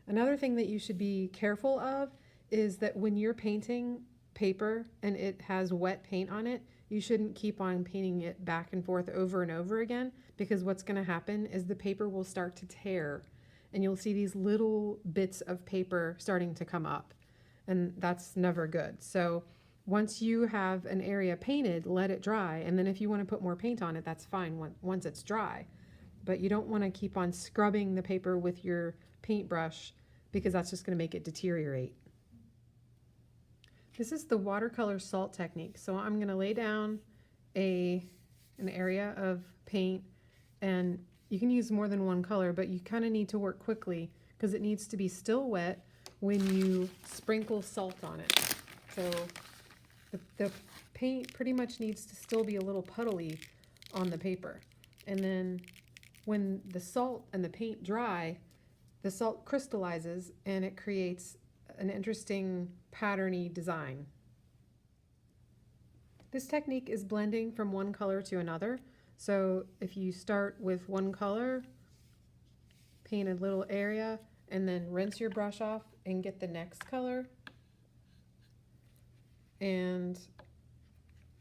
Another thing that you should be careful of is that when you're painting paper and it has wet paint on it, you shouldn't keep on painting it back and forth over and over again, because what's going to happen is the paper will start to tear and you'll see these little bits of paper starting to come up, and that's never good. So once you have an area painted, let it dry, and then if you want to put more paint on it, that's fine once it's dry. But you don't want to keep on scrubbing the paper with your paintbrush, because that's just going to make it deteriorate. This is the watercolor salt technique. So I'm going to lay down an area of paint, and you can use more than one color, but you kind of need to work quickly because it needs to be still wet when you sprinkle salt on it. So the paint pretty much needs to still be a little puddly on the paper. And then when the salt and the paint dry, the salt crystallizes and it creates an interesting patterny design. This technique is blending from one color to another. So if you start with one color, paint a little area, and then rinse your brush off and get the next color. And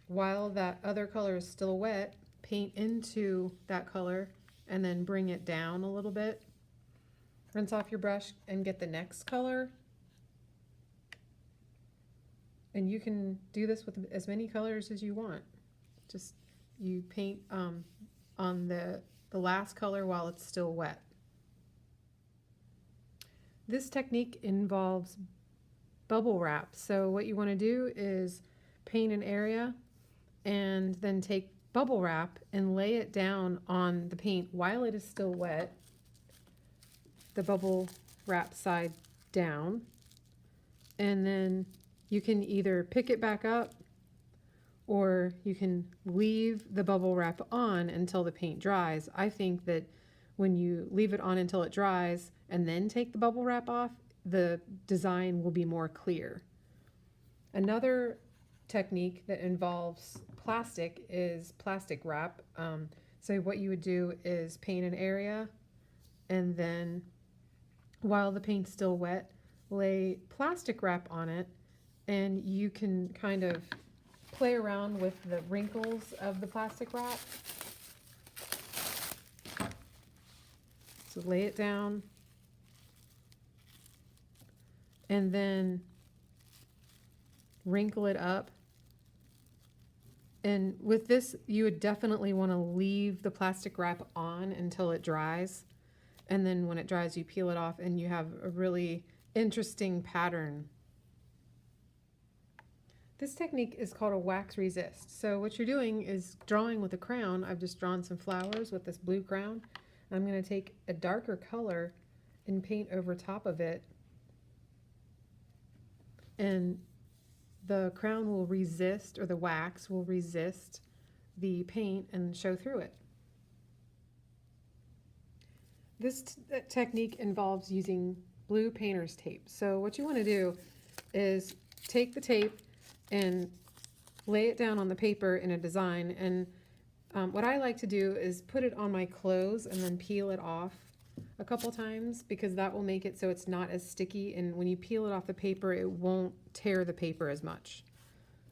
while that other color is still wet, paint into that color and then bring it down a little bit. Rinse off your brush and get the next color. And you can do this with as many colors as you want. Just you paint on the last color while it's still wet. This technique involves bubble wrap. So what you want to do is paint an area and then take bubble wrap and lay it down on the paint while it is still wet, the bubble wrap side down, and then you can either pick it back up or you can leave the bubble wrap on until the paint dries. I think that when you leave it on until it dries and then take the bubble wrap off, the design will be more clear. Another technique that involves plastic is plastic wrap. So what you would do is paint an area, and then while the paint's still wet, lay plastic wrap on it, and you can kind of play around with the wrinkles of the plastic wrap. So lay it down, and then wrinkle it up. And with this, you would definitely want to leave the plastic wrap on until it dries. And then when it dries, you peel it off and you have a really interesting pattern. This technique is called a wax resist. So what you're doing is drawing with a crayon. I've just drawn some flowers with this blue crayon. I'm going to take a darker color and paint over top of it. And the crown will resist, or the wax will resist the paint and show through it. This technique involves using blue painter's tape. So what you want to do is take the tape and lay it down on the paper in a design. And what I like to do is put it on my clothes and then peel it off a couple times, because that will make it so it's not as sticky, and when you peel it off the paper, it won't tear the paper as much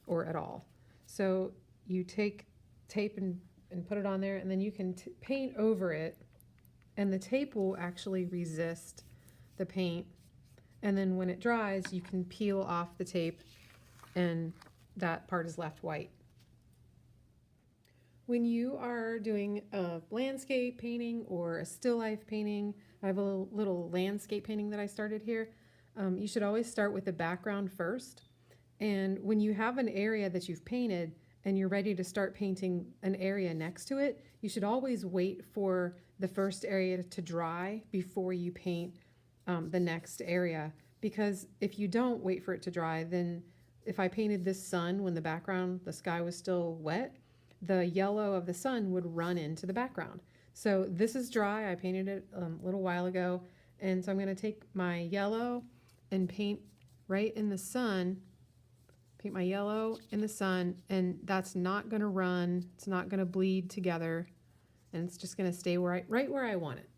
or at all. So you take tape and put it on there, and then you can paint over it, and the tape will actually resist the paint. And then when it dries, you can peel off the tape and that part is left white. When you are doing a landscape painting or a still life painting, I have a little landscape painting that I started here. You should always start with the background first. And when you have an area that you've painted and you're ready to start painting an area next to it, you should always wait for the first area to dry before you paint the next area. Because if you don't wait for it to dry, then if I painted this sun when the sky was still wet, the yellow of the sun would run into the background. So this is dry. I painted it a little while ago. And so I'm going to take my yellow and paint right in the sun, paint my yellow in the sun, and that's not going to run. It's not going to bleed together. And it's just going to stay right where I want it.